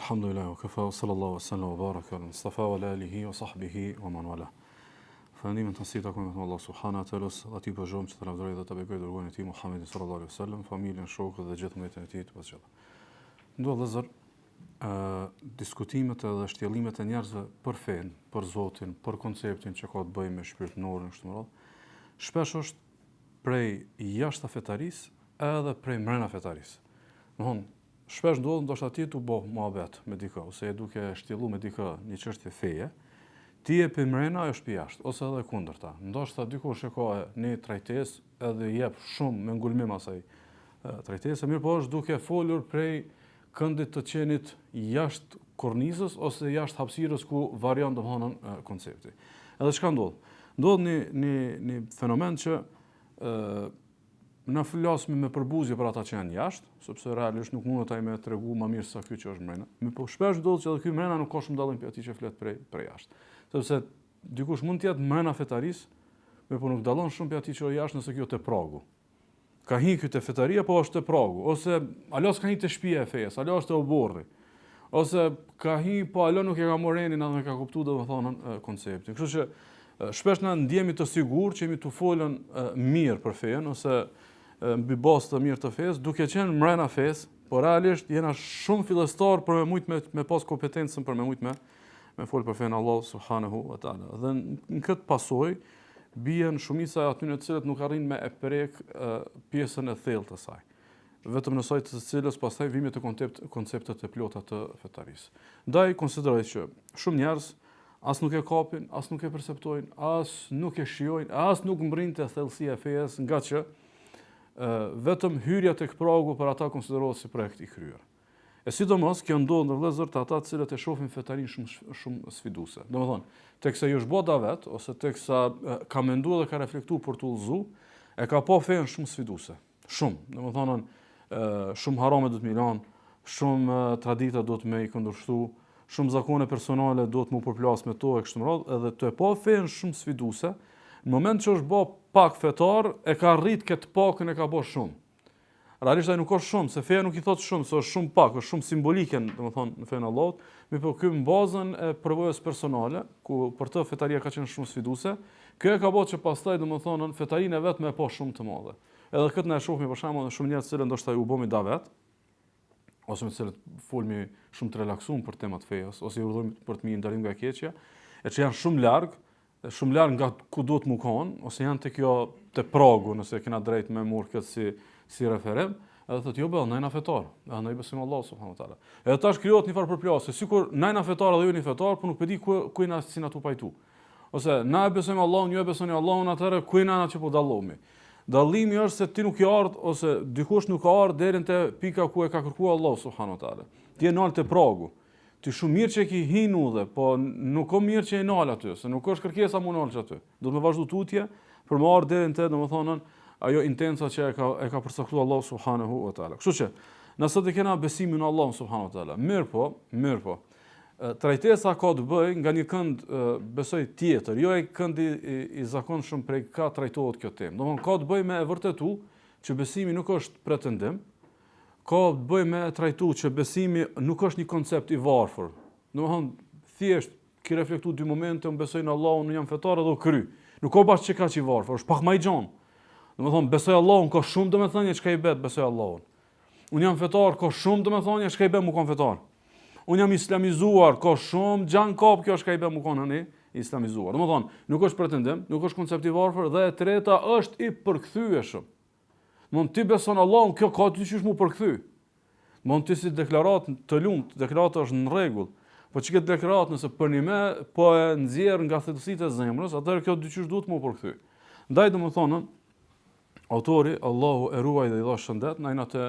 Alhamdulillah, wa kafa, sallallahu sallam, wa baraka, ala Mustafa, wa alihi, wa sahbihi, wa man wala. Falëndimin të nësit takojmë vetëm Allah subhanahu wa taala, atij po zhom që të lavdëroj dhe të bekoj dërguarin e tij Muhammedin sallallahu alaihi wasallam, familjen, shokët dhe gjithë mbetën e tij të pasqyrë. Ndua vëllazër, diskutimet edhe shtjellimet e njerëzve për fen, për Zotin, për konceptin që ka të bëjë me shpirtënorën kështu më radh, shpesh është prej jashtë fetarisë edhe prej mbrenda fetarisë. Domthon, shpesh ndodh ndoshta ti tu bë muhabet me dikë ose e duke shtjellu me dikë një çështje feje, ti e për mrena është për jashtë, ose edhe kundërta. Ndoshta dikush e ka një trajtesë edhe jep shumë me ngulmim asaj trajtese, mirë po është duke folur prej këndit të qenit jashtë kornizës ose jashtë hapësirës ku varion domthonë koncepti. Edhe çka ndodh? Ndodh një fenomen që na flasim me përbuzje për ata që janë jashtë, sepse realisht nuk mundet ai me tregu më mirë sa ky që është mrena. Po shpesh ndodh që edhe ky mrena nuk ka shumë dallim për atij që flet prej jashtë. Sepse dikush mund të jetë mrena fetaris, por nuk dallon shumë për atij që është jashtë nëse kjo te pragu. Ka hi ky te fetaria, po është te pragu, ose alo s'ka hi te shtëpia e fesë, alo është te oborri. Ose ka hi, po alo nuk e ka morenin edhe nuk ka kuptuar domethënë konceptin. Kështu që shpesh na ndjehemi të sigurt që jemi të folën mirë për fen ose mbi bazë të mirë të fesë, duke qenë mrena fesë, por realisht jena shumë fillestar për me pas kompetencën për me folë për fenë Allah subhanahu wa taala. Dhe në këtë pasojë bien shumica atyre të cilët nuk arrin me e prek pjesën e thellë të saj. Vetëm në saj të cilës pastaj vime të konceptet e plota të fetarisë. Ndaj konsideroj që shumë njerëz as nuk e kapin, as nuk e perceptojnë, as nuk e shijojnë, as nuk mbrinte thellësia e fesë, nga që vetëm hyrja tek pragu për ata konsiderohet si projekt i kryer. E sidomos kjo ndodh në vëllezër të ata të cilët e shohin fetarin shumë sfiduese. Domethënë, teksa ju është bë davet ose teksa ka menduar dhe ka reflektuar për të udhëzu, e ka pa fen shumë sfiduese. Shumë. Domethënë, shumë harame do të milan, shumë tradita do të më i kundërshtu, shumë zakone personale do të më përplas me to e kështu me radhë, edhe të e pa fen shumë sfiduese. Në moment që është bë pak fetar, e ka rrit këtë pakën e ka bë shumë. Realisht ai nuk ka shumë, se feja nuk i thot shumë, se është shumë pak, është shumë simbolike, domethënë në fenë Allahut, mirëpo ky në bazën e përvojës personale, ku për të fetaria ka qenë shumë sfiduese, kjo e ka bërë që pastaj domethënë fetarinë vetëm e pa shumë të madhe. Edhe këtë na e shohmi për shembull në shumë njerëz që ndoshta u bëmi davet, ose me të cilët folmi shumë të relaksuar për temat fejës, ose i urdhërojmë për të mirë ndalim nga keqja, e që janë shumë larg nga ku duhet mu kanë, ose janë te pragu, nëse kena drejt me marr këtë si referim, edhe thotë jo bëll, najna fetar, edhe ne besojmë Allah subhanahu wa taala. Edhe tash krijohet një farë përplasje, sikur najna fetar dhe ju një fetar, por nuk e di ku na si na tu pajtu. Ose na e besojmë Allahun, ju e besoni Allahun, atëherë ku na që po dallohemi. Dallimi është se ti nuk i ardh ose dikush nuk ka ardh deri te pika ku e ka kërkuar Allah subhanahu wa taala. Ti e nal te pragu. Ti shumë mirë që ki hinu dhe, po nuk ka mirë që e nal aty, se nuk është kërkesa mu nal që aty. Do të me vazhdu tutje për më ardh deri te domethënë ajo intenca që e ka përcaktuar Allah subhanahu wa taala. Kështu që nëse të kena besimin në Allah subhanahu wa taala, mirë po. Trajtesa ka të bëjë nga një kënd besoj tjetër, jo ai këndi i zakonshëm prej ka trajtohet kjo temë. Domthonë ka të bëjë me e vërtetu që besimi nuk është pretendim, ka të bëjë me trajtu që besimi nuk është një koncept i varfër. Domthonë thjesht ki reflektu dy momente, unë besoj në Allahun, unë jam fetar edhe u kry. Nuk ka bash çka i varfër, është pak më i gjon. Domethënë besoj Allahun, ka shumë domethënie çka i bëhet besoj Allahun. Unë jam fetar, ka shumë domethënie çka i bëhet mu kon fetar. Unë jam islamizuar, ka shumë gjan kap kjo çka i bëhet mu kon ani islamizuar. Domethënë, nuk është pretendim, nuk është koncept i varfër dhe e treta është i përkthyeshëm. Mund ti beson Allahun, kjo ka dyqysh mu përkthy. Mund ti si deklarat të lumt, deklarata është në rregull. Po çka deklarat nëse për një me po e nxjerr nga thellësitë e zemrës, atëherë kjo dyqysh duhet mu përkthy. Ndaj domethënë autori, Allahu e ruaj dhe i dha shëndet, në ajna të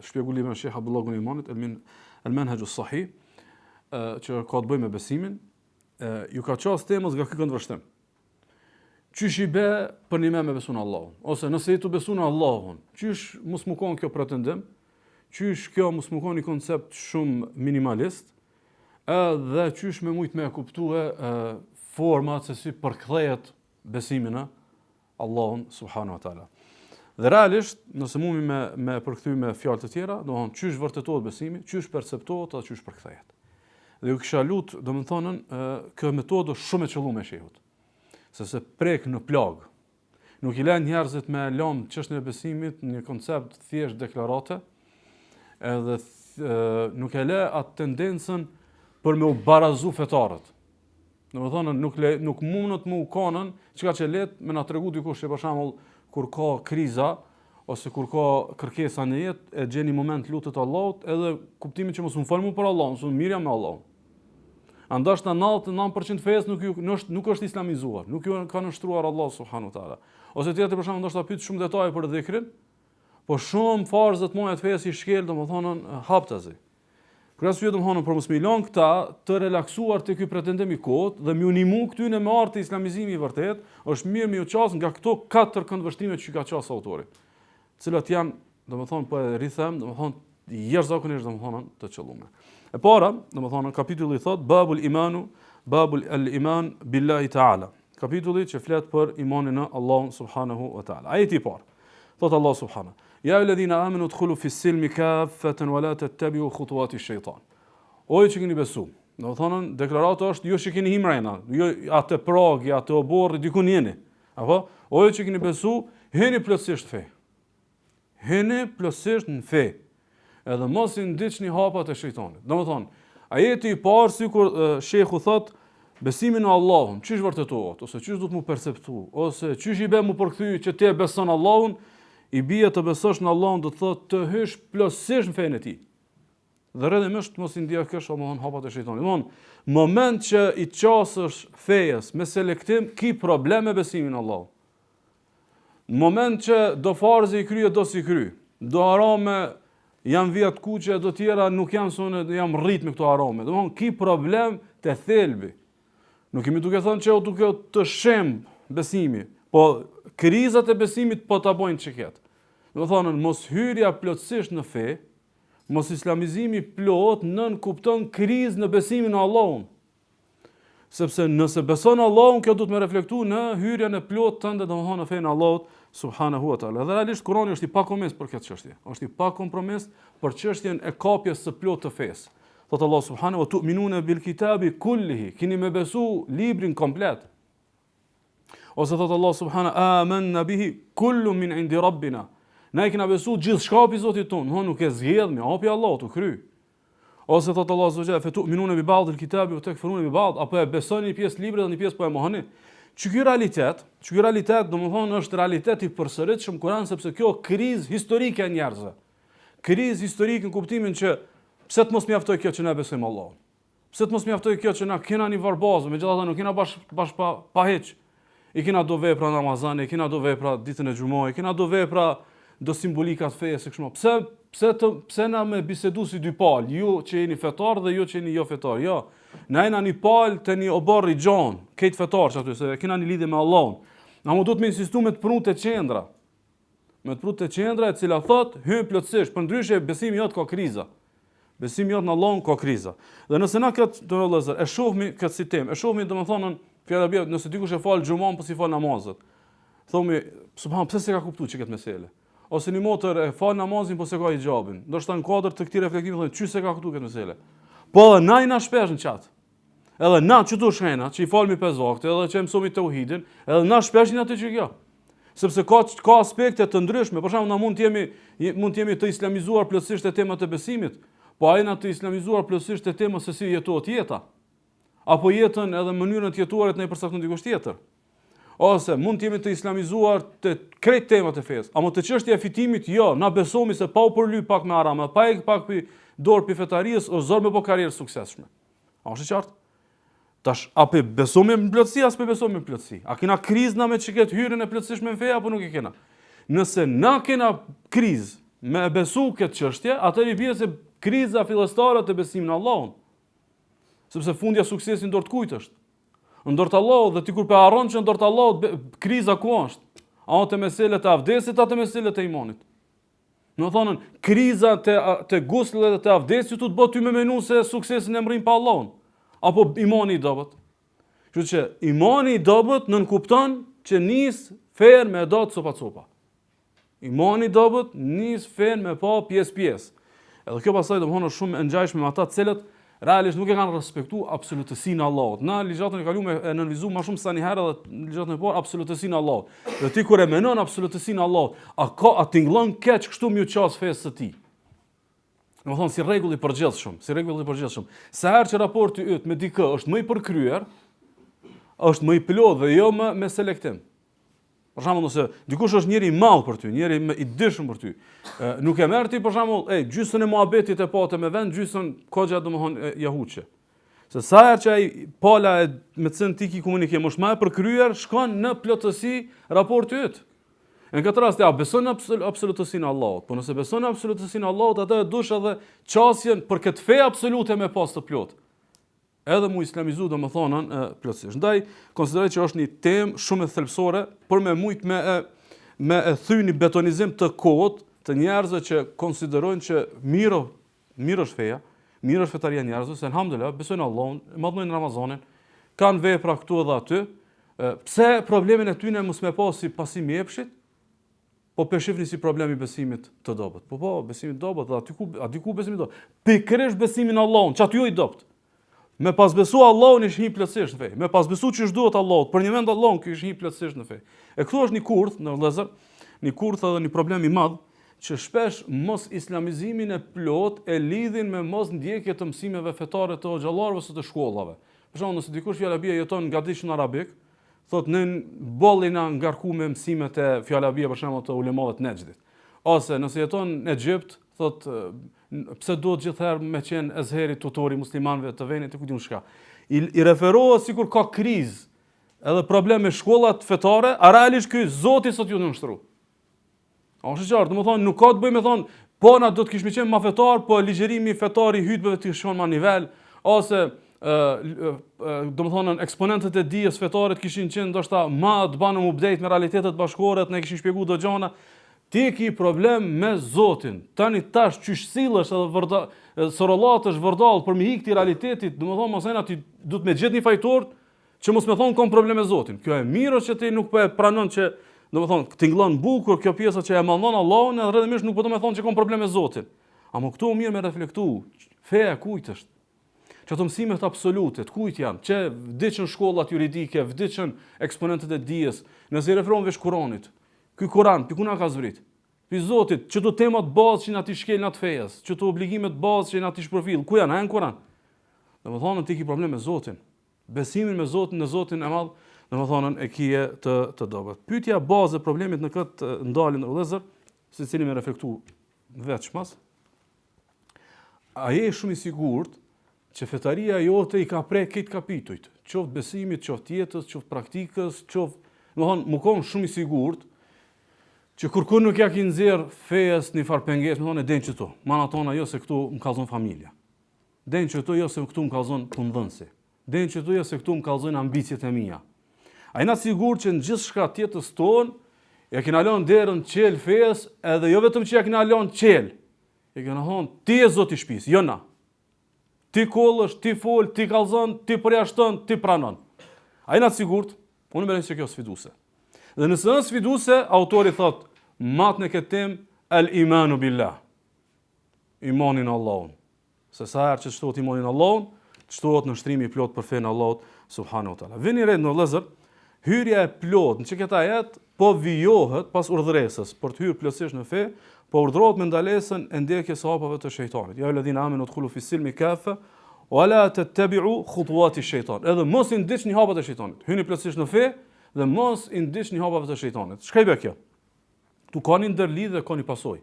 shpjegullime e Sheh Abdullah ibn Imanit, El-Manhajus Sahih, që ka të bëjë me besimin, ju ka qas temës nga ky këndvështrim. Qysh i be për një me besu në Allahun, ose nëse i të besu në Allahun, qysh mos më konë kjo pretendim, qysh kjo mos më konë një koncept shumë minimalist, edhe qysh me mujt me kuptue format se si përkthehet besimin në Allahun subhanahu wa taala. Dhe realisht, nëse mumi me përkthy me fjalë të tjera, domethënë çysh vërtetohet besimi, çysh perceptohet dhe çysh përkthehet. Dhe ju kisha lut, domethënë, kjo metodë shumë e qelluar me shehut. Sepse prek në plag. Nuk i lën njerëzit me lëm çështën e besimit në një koncept thjesht deklarate, edhe nuk e lë atë tendencën për me u barazu fetarët. Domethënë nuk mundet më u kanën, çka që let me na tregu dikush që për shembull kur ka kriza ose kur ka kërkesa në jetë, e gjeni moment lutet Allahut, edhe kuptimin që mos më fal më për Allahun, mos më mirja me Allahun. Andashta 99% fesë nuk është islamizuar, nuk ju ka nështruar Allah subhanahu wa taala. Ose tjetër për shembull ndoshta pyet shumë detaje për dhikrin, po shumë farzë të mëdha të fesë i shkel, domethënë haptazi. Për arsye domethënë për mos më lën këta të relaksuar te ky pretendim i kot dhe më unimu këtyne me art të islamizimi i vërtet, është mirë më u ças nga këto 4 këndvështrime që ka ças autori, të cilat janë domethënë po e rrithem, domethënë jashtëzakonisht domethënë të qelluara. E para, domethënë kapitulli thot babul imanu, babul al-iman billahi ta'ala. Kapitulli që flet për imanin në Allahun subhanahu wa ta'ala. Ajeti i parë. Thot Allah subhanahu: "Ya alladhina amanu udkhulu fi s-silmi kaffatan wa la tattabi'u khutuwati ash-shaytan." O ju që keni besu. Domethënë deklarata është ju që keni himrena, jo atë pragi, atë oborri diku jeni. Apo o ju që keni besu, heni plotësisht fe. Heni plotësisht në fe. Edhe mos I ndiqni hapat e shejtanit. Domethënë, ajeti I parë sikur shehu thot, besimi në Allahun, çish vërtetohet, ose çish do të mu perceptu, ose çish I bë mu përkthy që ti e beson Allahun, I bie të besosh në Allahun do të thotë të hysh plotësisht në fenë e tij. Dhe rrëdhëmisht mos I ndjekësh domethënë hapat e shejtanit. Domethënë, moment që I çasësh fejes me selektim, ki problem me besimin në Allah. Në moment që do farzi I kryet do si kry, do harame janë vijat kuqe, do tjera nuk janë sonë, jam rrit me këto harame. Domethënë ki problem te thelbi. Nuk kemi duke thënë që o duke të shemb besimi, po krizat e besimit po ta bojnë çiket. Domethënë mos hyrja plotësisht në fe, mos islamizimi plot nën kupton krizë në besimin në Allahun. Sepse nëse beson Allahun, kjo do të më reflektu në hyrjen e plot tënde domethënë në fenë Allahut subhanahu wa taala. Dhe realisht Kurani është I pakompromis për këtë çështje. Është I pakompromis për çështjen e kapjes së plot të fesë. Thot Allah subhanahu wa tu'minuna bil kitabi kullihi, keni me besu librin komplet. Ose thot Allah subhanahu amanna bihi kullu min indi rabbina. Ne kemi besu gjithçka pi Zotit ton, nuk e zgjedhmi, hapi Allahut u kry. Ose thot Allah subhanahu fa tu'minuna bi ba'd al kitabi wa takfuruna bi ba'd, apo e besoni një pjesë librit dhe një pjesë po e mohoni. Ky realitet domethënë është realitet I përsëritshëm Kur'an, sepse kjo krizë historike e njerëzve. Krizë historike në kuptimin që pse të mos mjaftoj kjo që ne besojmë Allahun? Pse të mos mjaftoj kjo që na kena një varbazë, megjithatë nuk kena bash pa hiç. I kena do vepra Ramazani, I kena do vepra ditën e xumës, I kena do vepra do simbolika të fesë kështu më. Pse na me bisedu si dy palë, ju që jeni fetar dhe ju që jeni jo fetar. Jo. Na jena një palë të një oborr I gjon, këtë fetar që aty, se kena një lidhje me Allahun. Na mu duhet me insistu me të prunë të qendra. Me të prunë të qendra e cila thot, hyn plotësisht, përndryshe besimi jot ka kriza. Besimi jot në Allahun ka kriza. Dhe nëse na këtë të vëllezër, e shohmi këtë si temë, e shohmi domethënë fjala bie, nëse dikush e fal xhumën po si fal namazet. Thomi, subhan, pse s'e ka kuptuar çka këtë mesele? Ose një motër e fal namazin po s'e ka hijabin. Ndoshta në kuadër të këtij reflektimi thonë, çu s'e ka kuptuar këtë mesele? Po na shpesh në chat. Edhe na çtu shena, që I falmi 5 vakte, edhe që mësomi tauhidin, edhe na shpesh në atë që kjo. Sepse ka aspekte të ndryshme, për shembull na mund të jemi të islamizuar plotësisht te temat e besimit, po ai na të islamizuar plotësisht te tema se si jetohet jeta. Apo jetën edhe mënyrën të jetuarit në përcakton dikush tjetër. Ose mund të jemi të islamizuar te krejt temat e fesë, ama të çështja e fitimit jo, na besomi se pa u përly pak me haram, pa e pak pi dorë pi fetarisë o zor me po karrierë suksesshme. A është qartë? Tash apo besomi në plotësi as po besomi në plotësi. A kena krizë na me çiket hyrjen e plotësishme në fe apo nuk e kena? Nëse na kena krizë me besu këtë çështje, atëherë I bie se kriza fillestare të besimit në Allahun. Sepse fundja suksesi në dorë të kujt është? Në dorë të Allahut, dhe ti kur pe harron që në dorë të Allahut, kriza ku është? A te meselet e avdesit, a te meselet e imanit? Në thonën, kriza te guslit dhe te avdesit të bëtë ty me menu se suksesin e mrim pa Allahun. Apo imani I dobët. Kështu që imani I dobët nën kupton që nis ferë me datë copa. Imani dobët nis fen me pa pjesë. Edhe kjo pastaj domthonë shumë e ngjashme me ata të cilët realisht nuk e kanë respektuar absolutësinë e Allahut. Na ligjatën e kaluam e nënvizu më shumë se një herë edhe ligjatën e parë absolutësinë e Allahut. Dhe ti kur e menon absolutësinë e Allahut, a tingëllon keq kështu më ças fesë së ti. Domthonë si rregull i përgjithshëm, Sa herë që raporti yt me dikë është më i përkryer, është më i plot dhe jo më me selektim. Për shembull, nëse dikush është njëri i madh për ty, njëri i dishëm për ty, nuk e merr ti për shembull, gjysën e muhabetit e patë me vend, gjysën kogja domthon jahuçe. Se sa herë që ai pala me cën ti ki komunikim është më e përkryer, shkon në plotësi raporti yt. Në këtë rast ja beson absolutësinë e Allahut, po nëse beson absolutësinë e Allahut, atë e dush edhe çasjen për këtë fe absolute me pas të plot. Edhe mu islamizu domethënën plotësisht. Ndaj konsideroj që është një temë shumë e thelbësore për me mujt me e thyni betonizim të kohët të njerëzve që konsiderojnë që mirë është feja, mirë është fetaria e njerëzve, se alhamdulillah besojnë Allahun, madhnojnë Ramazanin, kanë vepra këtu edhe aty. Pse problemin e tyre mos me pas si pasim i epshit, po peshifni si problemi i besimit të dobët. Po besimi i dobët, aty ku besimi i dobët. Pikërisht besimin në Allahun, çati jo i dobët. Me pas besu Allahun ish një plotësisht në fe. Me pas besu që duhet Allahut, për një vend Allahun ky ish një plotësisht në fe. E këtu është një kurth, në vëllezër, një kurth edhe një problem i madh që shpesh mos islamizimin e plot e lidhin me mos ndjekje të mësimeve fetare të xhallarëve ose të shkollave. Për shembull, nëse dikush fjalabia jeton gatishëm arabik, thotë në bollina ngarku me mësimet e fjalabia për shembull të ulemave të Nejdit. Ose nëse jeton në Egjipt, thotë pse duhet gjithherë me qenë Ezheri tutori muslimanëve të vendit të kujtun shka. I referohet sikur ka krizë, edhe problem me shkollat fetare, a realisht ky Zoti sot ju nënshtru. A është qartë, domethënë nuk ka të bëjë me thonë, po na do të kishim qenë më fetar, po ligjerimi fetar i hutbeve të shkon më nivel, ose domethënë eksponentët e dijes fetare kishin qenë ndoshta më të banë update me realitetet bashkore, ne kishin shpjeguar do gjëna. Ti ki problem me Zotin. Tani tash qysh sillesh edhe sorollatesh vërdall për me ikti realitetit, domethënë mos ai ti duhet me gjet një fajtor që mos më thon kom problem me Zotin. Kjo e mirë që ti nuk po e pranon që domethënë tingëllon bukur kjo pjesa që e mallon Allahun, edhe rrëdhëmisht nuk po të më thon që kom problem me Zotin. Amo këtu mirë me reflektu, feja kujt është? Çato mësimet absolute, kujt janë? Që vdiqën shkollat juridike, vdiqën eksponentët e dijes, nëse i referon vesh Kuranit. Ky Kur'an, pi ku na ka zbrit? Pi Zotit, çdo temat bazë që na ti shkel nat fejas, çdo obligimet bazë që na ti shpërfill, ku janë në Kur'an? Domethënë ti ke problem me Zotin. Besimin me Zotin, në Zotin e madh, domethënë e kije të dobët. Pyetja bazë e problemit në këtë ndalje në vëllezër, secili më reflektu vetçmas. A je shumë i sigurt që fetaria jote i ka prek këtë kapitujt, qoftë besimit, qoftë jetës, qoftë praktikës, domethënë më kon shumë i sigurt që kur nuk ja ki nxjerr fejes një farë pengesë, më thonë den çto. Mana tona jo se këtu më kallzon familja. Den çto jo se këtu më kallzon punëdhënësi. Den çto jo se këtu më kallzon ambicjet e mia. Ai na sigurt që në gjithçka tjetër tonë ja kena lënë derën çel fejes, edhe jo vetëm që ja kena lënë çel. E kena thonë ti je Zoti i shtëpisë, jo na. Ti kollësh, ti fol, ti kallzon, ti përjashton, ti pranon. Ai na sigurt, unë mendoj se kjo sfiduese. Dhe nëse është sfiduese, autori thot, matën e këtë temë, el-imanu billah. Imanin Allahun. Se sa herë që shtohet imanin Allahun, shtohet në shtrimi i plot për fenë Allahut subhanahu wa taala. Vini red në vëllezër, hyrja e plot në çka jetë po vijohet pas urdhëresës për të hyrë plotësisht në fe, po urdhërohet me ndalesën e ndjekjes së hapave të shejtanit. Ja alladhina amanu udkhulu fi silmi kafa wala tattabi'u khutuwati ash-shaytan. Edhe mos i ndiqni hapat e shejtanit. Hyni plotësisht në fe dhe mos i ndiqni hapave të shejtanit. Çka i bë kjo? Tu ka një ndërlidhje, ka një pasojë.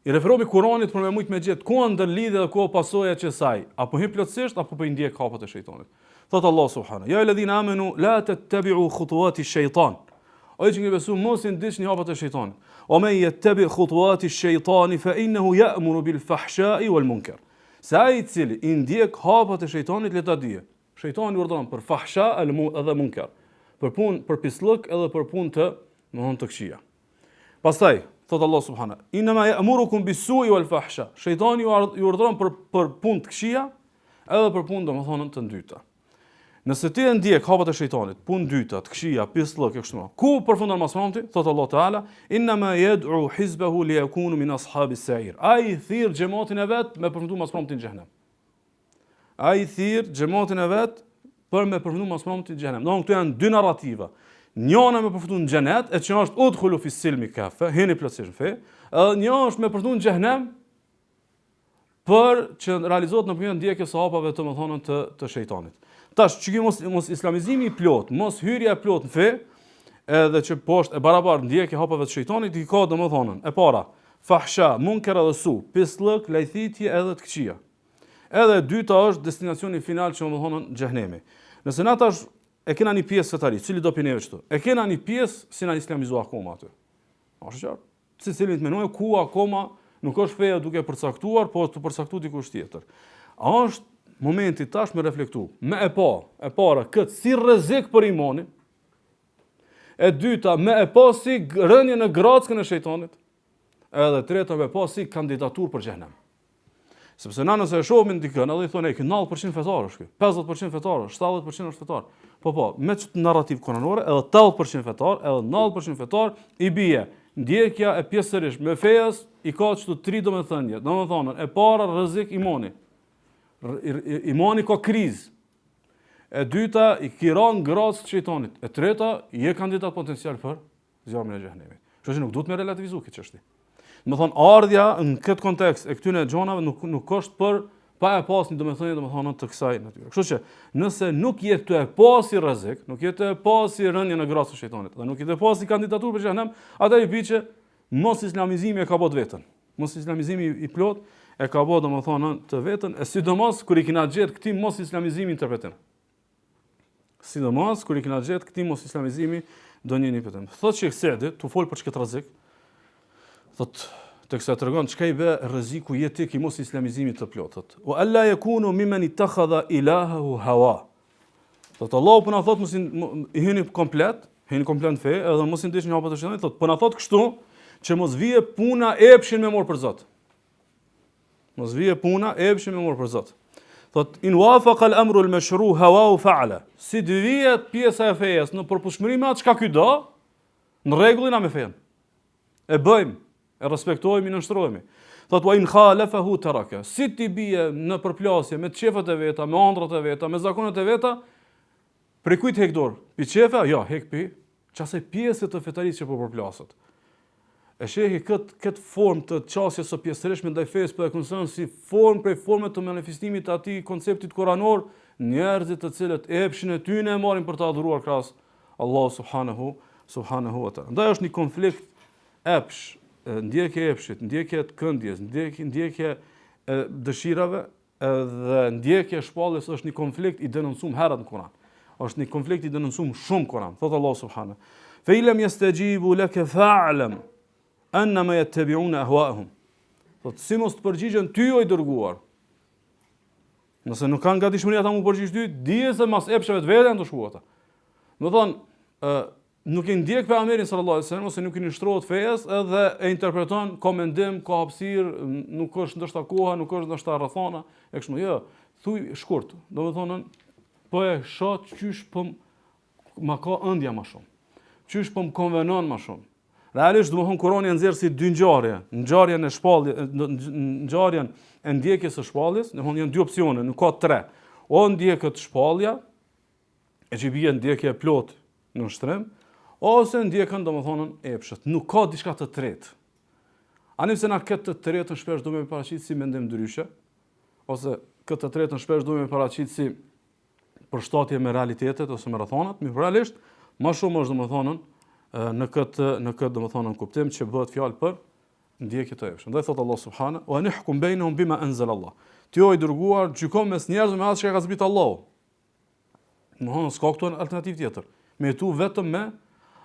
I referohemi Kuranit për me mujt me gjetë ku ndërlidhje dhe ku pasojë që saj, apo hyn plotësisht apo po i ndjek hapat e shejtanit. Thot Allah subhanahu: "Ya alladhina amanu la tattabi'u khutuwati ash-shaytan." Ai që besu mos i ndiqni hapat e shejtanit. "Wa man yattabi' khutuwati ash-shaytan fa innahu ya'muru bil fahsha'i wal munkar." Sa ai cili i ndjek hapat e shejtanit le ta dije. Shejtani urdhon për fahsha edhe munkar. Për punë, për pislëk edhe për punë të këqija. Pastaj, thot Allah subhanahu: "Inma ya'murukum bis-su'i wal fahsha." Shejtani ju urdhëron për punë të këqija edhe për punë domethënë të dyta. Nëse ti e ndjek hapat e shejtanit, punë dyta, të këqija, pislëk e kështu me radhë. Ku përfundon masmamti? Thot Allah Taala, "Inma yad'u hizbahu liyakunu min ashabis sa'ir." Ai thirr xhamatin e vet me përfundu masmamtin në xhenem. Ai thirr xhamatin e vet për me përfundu masmamtin në xhenem. Domthonë këtu janë dy narrativa. Njëna me përfundu në xhenet, e që është udkhulu fi silmi kafe, heni plotësisht në fe, edhe një është me përfundu në xhenem për që realizohet në përmjet ndjekjes së hapave të shejtanit. Tash, që mos islamizimi i plot, mos hyrja e plot në fe, edhe që poshtë e barabartë ndjekje hapave të shejtanit, i ka domethënën e para, fahsha, munker edhe su, pislëk, lajthitje edhe të këqija. Edhe e dyta është destinacioni final që domethënën xhenemi. Nëse na tash e kena një pjesë fetari, cili do pineve kështu. E kena një pjesë si na islamizua akoma aty. Është qartë. Secili të menojë ku akoma nuk është feja duke përcaktuar, po të përcaktuar dikush tjetër. Është momenti tash me reflektu, me e para këtë si rrezik për imanin, e dyta me e pa si rënje në grackën e shejtanit, edhe treta me pa si kandidaturë për xhenem. Sepse na nëse e shohim dikën, edhe i thonë 90% fetar është ky, 50% fetar, 70% është fetar. Po, me ç't narrativ koranore, edhe 80% fetar, edhe 90% fetar i bie ndjekja e pjesërisht me fejas i ka çto tri domethënie. Domethënë, e para rrezik imani. Imani ka krizë. E dyta i kiron gracë të shejtanit. E treta i je kandidat potencial për zjarmin e xhenemit. Kështu që nuk duhet me relativizu këtë çështje. Do të thonë ardha në këtë kontekst e këtyre xhonave nuk është për pa e pas një domethënie të kësaj natyre. Kështu që nëse nuk jetë të e pasi rrezik, nuk jetë të e pasi rënje në gracë të shejtanit, dhe nuk jetë të e pasi kandidaturë për xhenem, atë i biçë mos islamizimi e ka bot vetën. Mos islamizimi i plot e ka bë domethënë të vetën, e sidomos kur i kena gjetë këtij mos islamizimi interpretim. Sidomos kur i kena gjetë këtij mos islamizimi donjë interpretim. Thotë Sheikh Saadi, tu fol për çka rrezik. Thotë teksa tregon çka i bë rreziku jetik i mos islamizimit të plotët. Wa alla yakunu mimman ittakhadha ilahahu hawa. Thotë Allahu po na thotë mos i hyni komplet në fe, edhe mos i ndeshni hapat e shejtanit, thotë po na thotë kështu që mos vije puna epshin me morë për Zot. Mos vije puna epshin me morë për Zot. Thot in wafaqa al-amru al-mashru' hawa fa'ala. Si të vihet pjesa e fejes në përputhshmëri me atë çka ky do, në rregullin a me fen. E bëjmë, e respektojmë, i nënshtrohemi. Thot wa in khalafahu taraka. Si ti bie në përplasje me çefat e veta, me ëndrat e veta, me zakonet e veta, prej kujt hek dorë? Pi çefa? Jo, hek pi çasaj pjesë të fetarisë që po përplaset. E shehi këtë formë të qasjes së pjesërishtme ndaj fesë po e konsideron si formë prej formave të manifestimit të atij konceptit koranor, njerëzit të cilët epshin e tyre e marrin për të adhuruar krahas Allahu subhanahu wa taala. Ndaj është një konflikt epsh, ndjekje e epshit, ndjekje të këndjes, ndjekje e dëshirave dhe ndjekje e shpalljes është një konflikt i denoncuar herët në Kur'an. Është një konflikt i denoncuar shumë Kur'an. Thot Allahu subhanahu. Fa illam yastajibu laka fa'lam annama yattabi'una ahwa'ahum. Thot si mos të përgjigjen ty o i dërguar. Nëse nuk kanë gatishmëri ata mu përgjigj ty, dije se mas epshave të veten të shkuat ata. Do thonë, nuk i ndjek pejgamberin sallallahu alajhi wasallam ose nuk i nështrohet fejes edhe e interpreton ka mendim, ka hapësirë, nuk është ndoshta koha, nuk është ndoshta rrethana, e kështu. Jo, thuj shkurt. Do të thonë, po e shoh qysh po ma ka ëndja më shumë. Qysh po më konvenon më shumë. Realisht domethënë Kurani nxjerr si dy ngjarje, ngjarjen e shpalljes, ngjarjen e ndjekjes së shpalljes, domethënë janë dy opsione, nuk ka tre. O ndjekët shpallja, e që bie ndjekje e plot në shtrim, ose ndjekën domethënë epshët. Nuk ka diçka të tretë. Ani pse na këtë të tretën shpesh duhet me paraqit si mendim ndryshe, ose këtë të tretën shpesh duhet me paraqit si përshtatje me realitetet ose me rrethonat, realisht më shumë është domethënë në këtë domethënë kuptim që bëhet fjalë për ndjekje të epshme. Dhe thot Allah subhanahu wa nahkum bainahum bima anzala Allah. Ti o i dërguar gjykon mes njerëzve me atë që ka zbritur Allahu. Domethënë s'ka këtu alternativë tjetër. Me tu vetëm me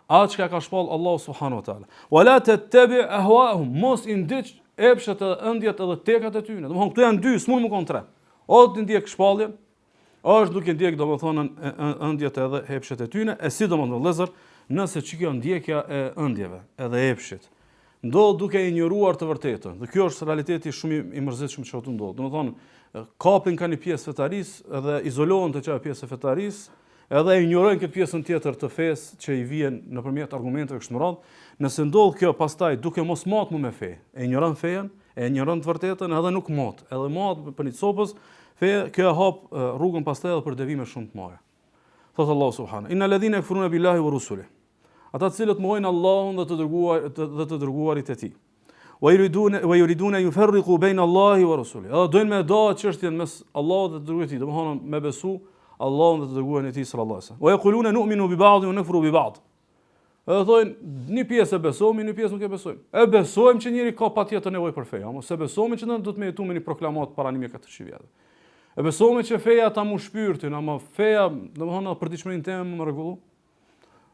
atë që ka shpall Allahu subhanahu wa taala. Wala tattabi ahwa'ahum. Mos i ndiq epshet e ëndjet edhe tekat e tyre. Domethënë këtu janë dy, s'mund më kon tre. O të ndjek shpalljen, është duke ndjek domethënë ëndjet edhe epshet e tyre, e sidomos në vëllezër, nëse që kjo ndjekja e ëndjeve edhe epshit ndodh duke injoruar të vërtetën. Dhe kjo është realiteti shumë i mërzitshëm që ato ndodh. Domethënë, kapin kanë një pjesë fetarisë edhe izolohen të çfarë pjesë fetarisë, edhe injorojnë këtë pjesën tjetër të fesë që i vjen nëpërmjet argumenteve kështu me radhë. Nëse ndodh kjo pastaj duke mos matmu me fe, e injoron fejen, e injoron të vërtetën edhe nuk mat, edhe mat për një copës, fe kjo e hap rrugën pastaj edhe për devime shumë të mëdha. Thot Allah subhanahu: "Innal ladhina yakfuruna billahi wa rusulihi", ata të cilët mohojnë Allahun dhe të dërguarit e tij. Wa yuriduna yufarriqu bayna Allahi wa rusulihi. Ata doin me dha çështjen mes Allahut dhe të dërguarit e tij, domethënë me besu Allahun dhe të dërguarin e tij sallallahu alaihi wasallam. Wa yaquluna nu'minu bi ba'd wa nakfuru bi ba'd. Edhe thonë, një pjesë e besojmë, një pjesë nuk e besojmë. E besojmë që njëri ka patjetër nevojë për fe, mos e besojmë që ne do të me jetu me një proklamat para 1400 vjetë. E besojmë që feja ta mu shpirtin, ama feja, domethënë për ditëshmërinë time më rregullu.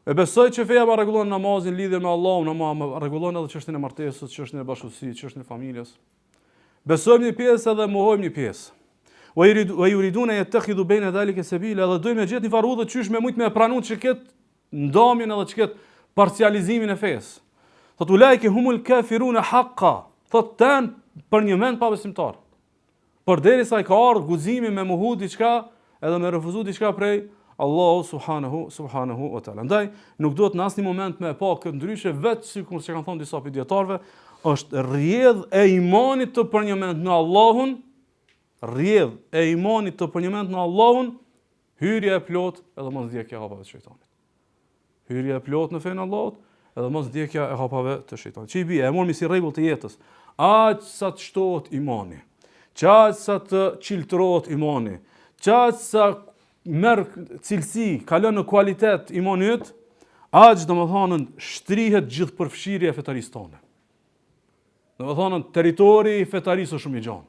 E besoj që feja më rregullon namazin, lidhjen me Allahun, ama më rregullon edhe çështjen e martesës, çështjen e bashkësisë, çështjen e familjes. Besojmë një pjesë edhe mohojmë një pjesë. Wa yuriduna yattakhidhu bayna dhalika sabila, edhe dojmë gjetë një farudhë qysh me mujt me pranuar që ket ndamjen edhe që ket parcializimin e fesë. Thot ulaike humul kafiruna haqqa. Thot tan për një mend pa besimtar. Përderisa i ka ardhur guximi me mohu diçka, edhe me refuzu diçka prej Allahu subhanahu wa taala. Andaj nuk duhet në asnjë moment me pa këtë ndryshe, vetë sikur që kanë thënë disa dietarëve, është rrjedh e imanit të për një moment në Allahun, rrjedh e imanit të për një moment në Allahun, hyrja e plot edhe mos ndjekja e hapave të shejtanit. Hyrja e plot në fenë Allahut, edhe mos ndjekja e hapave të shejtanit. Çi bie, e mormi si rregull të jetës. Aq sa të shtohet imani, aq sa të çiltrohet imani, aq sa merr cilësi, kalon në kualitet imanit, aq domethënë shtrihet gjithë përfshirja e fetarisë tonë. Domethënë territori i fetarisë është shumë i gjatë.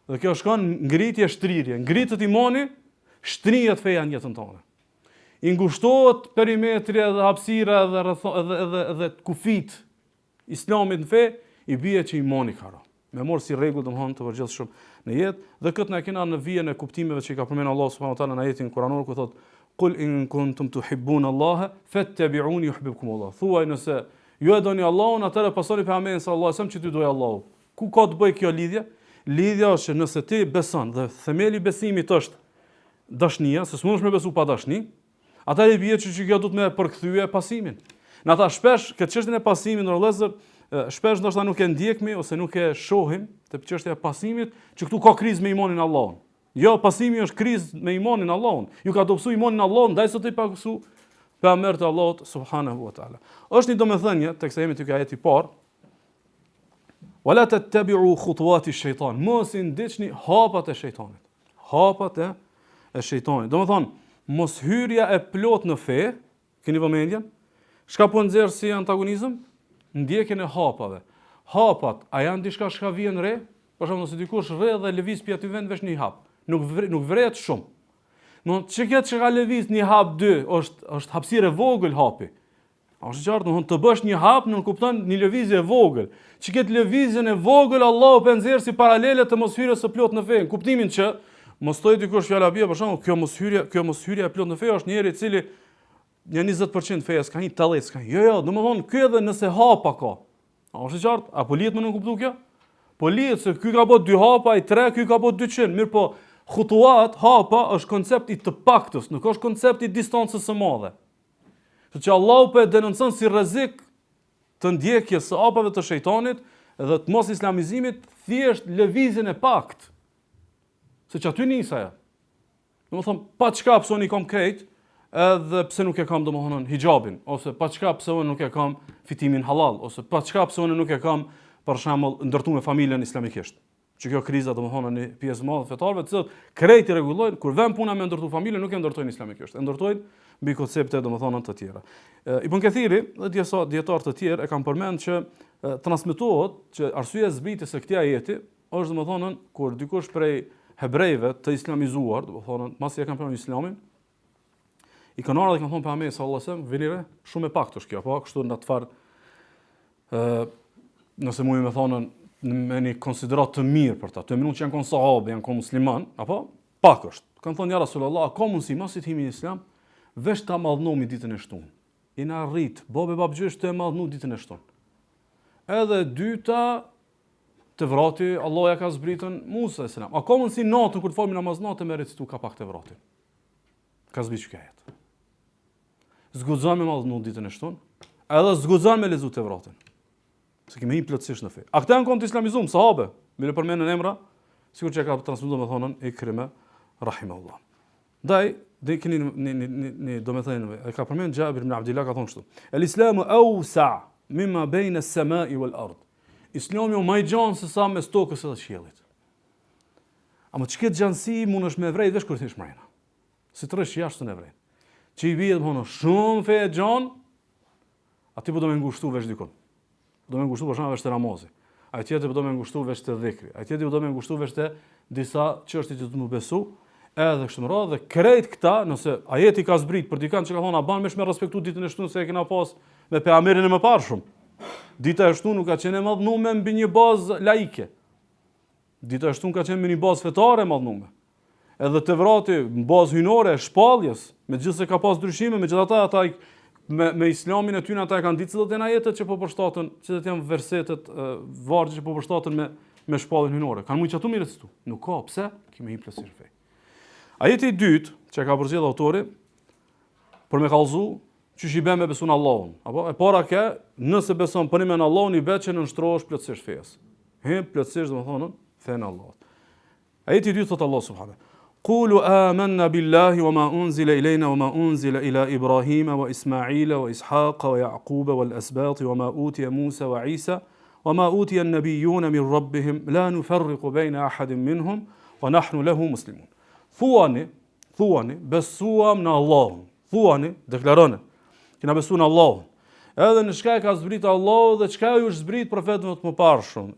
Dhe kjo shkon ngritje shtrirje, ngritet imani, shtrihet feja në jetën tonë. I ngushtohet perimetri dhe hapësira dhe kufit islamit në fe, i bie që imani ka ra. Me mor si rregull domethënë të përgjithshëm në jetë, dhe këtë na kena në vijën e kuptimeve që i ka përmendur Allah subhanahu wa taala në ajetin kuranor ku thotë: "Qul in kuntum tuhibbuna Allaha fattabi'uni yuhibbukum Allah." Thuaj nëse ju e doni Allahun, atëherë pasoni pejgamberin sallallahu alaihi wasallam që ty doj Allahu. Ku ka të bëj kjo lidhje? Lidhja është që nëse ti beson dhe themeli i besimit është dashnia, se s'mundesh me besu pa dashni, atëherë i bie që kjo do të më përkthye pasimin. Në ata shpesh këtë çështjen e pasimit në vëllezër, shpesh ndoshta nuk e ndjekmi ose nuk e shohim te çështja e pasimit, që këtu ka krizë me imanin në Allahun. Jo, pasimi është krizë me imanin në Allahun. Ju ka dobësu imanin në Allahun, ndaj sot i pagusu pejgamberit të Allahut subhanahu wa taala. Është një domethënie teksa jemi tek ajeti i parë. Wala tattabi'u khutuwati ash-shaytan. Mos i ndiqni hapat e shejtanit. Hapat e shejtanit. Domethënë, mos hyrja e plot në fe, keni vëmendjen? Çka po nxjerr si antagonizëm? Ndjekjen e hapave. Hapat, a janë diçka që vjen re? Për shembull, nëse dikush rre dhe lëviz pi aty vend vesh një hap, nuk vret shumë. Domthonë, çka ka lëviz një hap 2, është hapësirë e vogël hapi. Është qartë, domthonë të bësh një hap nuk kupton një lëvizje e vogël. Çka lëvizjen e vogël Allahu po nxjerr si paralele të mos hyrjes së plot në fe. Kuptimin që mos thoj dikush fjala bie, për shembull, kjo mos hyrja e plot në fe është njëri i cili një 20% feja s'ka një 80 s'ka. Jo, domethënë ky edhe nëse hapa ka. A është qartë? Apo lihet më nuk kuptu kjo? Po lihet se ky ka bë 2 hapa, i 3, ky ka bë 200. Mirë po, khutuat, hapa është koncepti të paktës, nuk është koncepti distancës së madhe. Që Allahu po e denoncon si rrezik të ndjekjes së hapave të shejtanit dhe të mos islamizimit, thjesht lëvizjen e pakt. Se që aty nis ajo. Domethënë, pa çka pse unë kam krejt, edhe pse nuk e kam domethënë hijabin, ose pa çka pse unë nuk e kam fitimin halal, ose pa çka pse unë nuk e kam për shembull ndërtuar familjen islamikisht. Që kjo kriza domethënë në pjesë madhe fetarëve, të cilët krejt i rregullojnë, kur vën puna me ndërtu familjen, nuk e ndërtojnë islamikisht, e ndërtojnë mbi koncepte domethënë të tjera. Ibn Kathiri dhe dietar të tjerë e kanë përmend që transmetohet që arsyeja e zbritjes së këtij ajeti është domethënë kur dikush prej hebrejve të islamizuar, domethënë pasi e kanë pranuar islamin, i kanë ardhur dhe kanë thonë pejgamberi sallallahu alajhi wasallam, venire shumë e paktë është kjo, po kështu në atë far nëse mund të thonë me një konsiderat të mirë për ta. Të minutë që janë konë sahabe, janë konë musliman, apo pak është. Kanë thonë ja Rasulullah, ka mundësi mos i themi në islam, veç ta madhnomi ditën e shtunë. I na rrit, babë babgjysh të e madhnu ditën e shtunë. Edhe dyta, Tevrati, Allah ja ka zbritën Musa e selam. A ka mundsi natën kur të falmi namaz natë me recitu ka pak Tevratin? Ka zbritë që jetë. Zguxon me mallnu ditën e shtunë, edhe zguxon me lezu Tevratin. Se kemi një plotësisht në fe. A këta janë konë të islamizum, sahabe, me në përmenën emra, sikur që e ka transmetuar me thonën Ikrime, rahimahullah. Dhe keni një domethënë, e ka përmend Jabir ibn Abdullah ka thonë kështu. El-Islamu awsa mimma bayna as-sama'i wal-ard. Islami më i gjanë se sa mes tokës edhe qiellit. Ama çka gjansi mund është me vrej vesh kur thish mrena. Si të rresh jashtë në vrej. Që i bie domthonë shumë fe e gjan, aty po do më ngushtu vesh dikon. Do më ngushtu për shkak vesh të namazit. Ai tjetër po do më ngushtu vesh të dhikri. Ai tjetër po do më ngushtu vesh të disa çështje që do të më besu, edhe kështu më radhë dhe krejt këta, nëse ajeti ka zbrit për dikant që ka thonë a ban me respektu ditën e shtunë se e kena pas me pejgamberin e mëparshëm. Dita e shtunë nuk ka qenë e madhnume mbi një bazë laike. Dita e shtunë ka qenë mbi një bazë fetare e madhnume. Edhe Tevrati në bazë hynore e shpalljes, megjithëse ka pas ndryshime, megjithatë ata me islamin e tyre ata e kanë ditë se do të jenë ajetet që po përshtaten, që do të janë versetet vargje që po përshtaten me shpalljen hynore. Kanë mund çatu mirë këtu. Nuk ka, pse? Kemi një plotësi fe. Ajeti i dytë që ka përzier autori për me kallëzu çish i bën me besun Allahun. Apo e para ke, nëse beson për në Allahun i bëhet që nënshtrohesh plotësisht fesë. Plotësisht domethënë fen Allahut. Ajeti i dytë thot Allah subhanahu. Qulu amanna billahi wama unzila ilayna wama unzila ila Ibrahima wa Ismaila wa Ishaqa wa Yaquba wal asbati wama utiya Musa wa Isa wama utiya an-nabiyyuna min rabbihim la nufarriqu bayna ahadin minhum wa nahnu lahu muslimun. Thuani, besuam në Allahun. Thuani, deklaroni, kena besu në Allahun. Edhe në çka e ka zbrit Allahu dhe çka ju është zbrit profetëve të mëparshëm,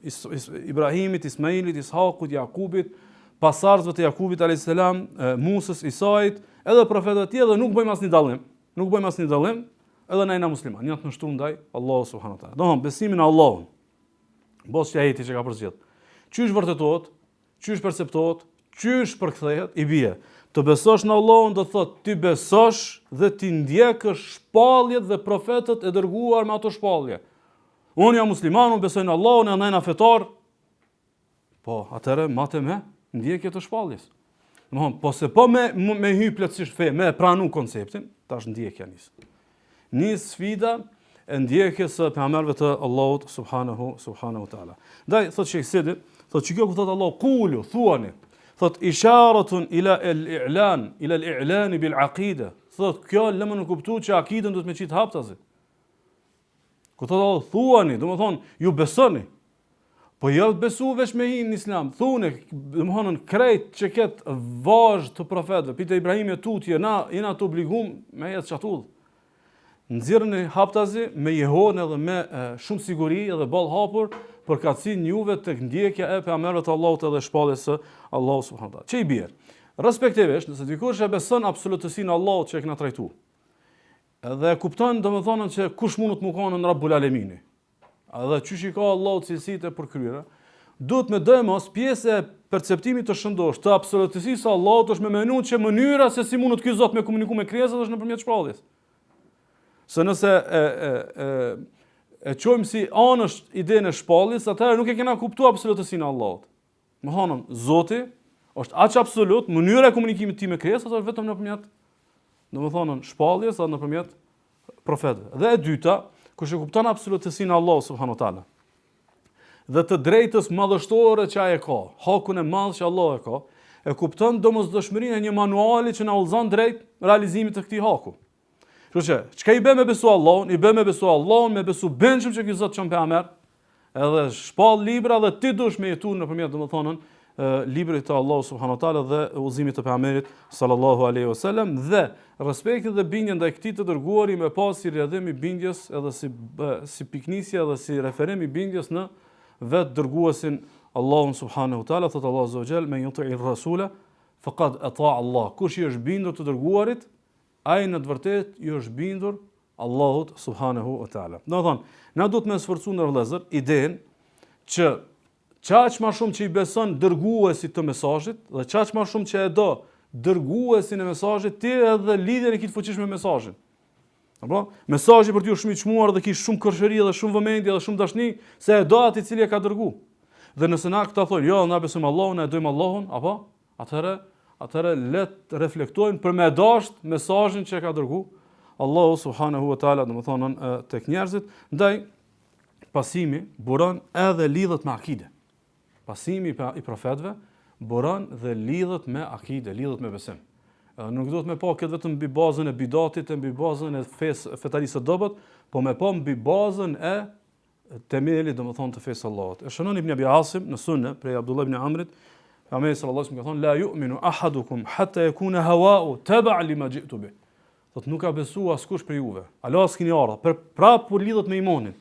Ibrahimit, Ismailit, Ishakut, Jakubit, pasardhësve të Jakubit alayhis salam, Musës, Isait, edhe profetëve të tjerë dhe nuk bëjmë asnjë dallim. Nuk bëjmë asnjë dallim, edhe na jena musliman, janë të nështruar ndaj Allahut subhanahu wa taala. Domthon besimi në Allahun. Bos që ajeti që ka përzgjedh. Çysh vërtetohet, çysh perceptohet, çysh përkthehet, i bie. Të besosh në Allahun do thotë ti besosh dhe ti ndjekësh shpalljet dhe profetët e dërguar me ato shpallje. Unë jam musliman, unë besoj në Allahun, unë jam fetar. Po, atëherë matë me ndjekje të shpalljes. Domthon, po se po me hy plotësisht fe, me pranu konceptin, tash ndjekja nis. Nis sfida e ndjekjes së pejgamberëve të Allahut subhanahu wa taala. Ndaj thotë Sheikh Sidi, thotë çka kupton Allah, qulu, thuani. Thot isharatun ila al-i'lan bil aqida. Thot kjo lëmë në kuptu që akidën do të me qitë haptazi. Ku thot thuani, do më thonë, ju besoni. Po jo të besu vesh me hinë në islam. Thune, do më thonë, krejt që ketë vazh të profetëve. Pite Ibrahim e tutje, jena të obligum me jetë qatullë. Nxirrën e haptazi me jehon edhe me shumë siguri edhe ball hapur për kacin juve të ndjekja e pejgamberëve të Allahut edhe shpalljes së Allahut subhanahu wa taala. Çe i bie? Respektivisht, nëse dikush e beson absolutësinë e Allahut që e kena trajtuar. Edhe e kupton domethënë që kush mund të mëkon në Rabbul Alemini. Edhe çysh i ka Allahut cilësitë e përkryera, duhet me dëmos pjesë e perceptimit të shëndosh të absolutësisë së Allahut është me menuar që mënyra se si mund të ky Zot me komunikuar me krijesat është nëpërmjet shpalljes. Se nëse e qojmë si anësht idenë e shpalljes, atëherë nuk e kena kuptuar absolutësinë e Allahut. Më thonë, Zoti është aq absolut, mënyra e komunikimit të tij me krijesat është vetëm nëpërmjet, domethënë shpalljes apo nëpërmjet profetëve. Dhe e dyta, kush e kupton absolutësinë e Allahut subhanahu wa taala dhe të drejtës madhështore që ai e ka, hakun e madh që Allah e ka, e kupton domosdoshmërinë e një manuali që na udhëzon drejt realizimit të këtij haku. Kështu që, çka i bë me besu Allahun, i bë me besu Allahun, me besu bençëm që ky Zot çon pejgamber, edhe shpall libra dhe ti dush me jetu nëpërmjet domethënën librit të Allahut subhanahu wa taala dhe udhëzimit të pejgamberit sallallahu alaihi wasallam dhe respekti dhe bindja ndaj këtij të dërguari me pas si rrjedhim i bindjes edhe si piknisje edhe si referim i bindjes në vetë dërguesin Allahun subhanahu wa taala. Thot Allahu azza wa jall men yuti'ir rasula faqad ata Allah. Kush i është bindur të dërguarit, ai në të vërtetë ju është bindur Allahut subhanahu wa taala. Do të thonë, na duhet me sforcu në vëllezër idenë që çaq më shumë që i beson dërguesit të mesazhit dhe çaq më shumë që e do dërguesin e mesazhit ti edhe lidhjen e këtij fuqishme me mesazhin. Apo mesazhi për ty është shumë i çmuar dhe kish shumë kërshëri dhe shumë vëmendje dhe shumë dashni se e do atë i cili e ka dërguar. Dhe nëse na këta thonë, jo, na besojmë Allahun, e dojmë Allahun, apo atëherë le të reflektojnë për me dasht mesazhin që e ka dërguar Allahu subhanahu wa taala, domethënë tek njerëzit, ndaj pasimi buron edhe lidhet me akide. Pasimi i profetëve buron dhe lidhet me akide, lidhet me besim. Nuk do të me pa këtë vetëm mbi bazën e bidatit, mbi bazën e fetarisë së dobët, po me pa mbi bazën e temelit, domethënë të fesë Allahut. E shënon Ibn Abi Asim në Sunë prej Abdullah ibn Amrit, Pejgamberi sallallahu alajhi wasallam ka thonë la yu'minu ahadukum hatta yakuna hawa'u tab'a lima ji'tu bi. Thotë nuk ka besu askush për juve. Allah s'keni ardha, prapë po lidhet me imanin.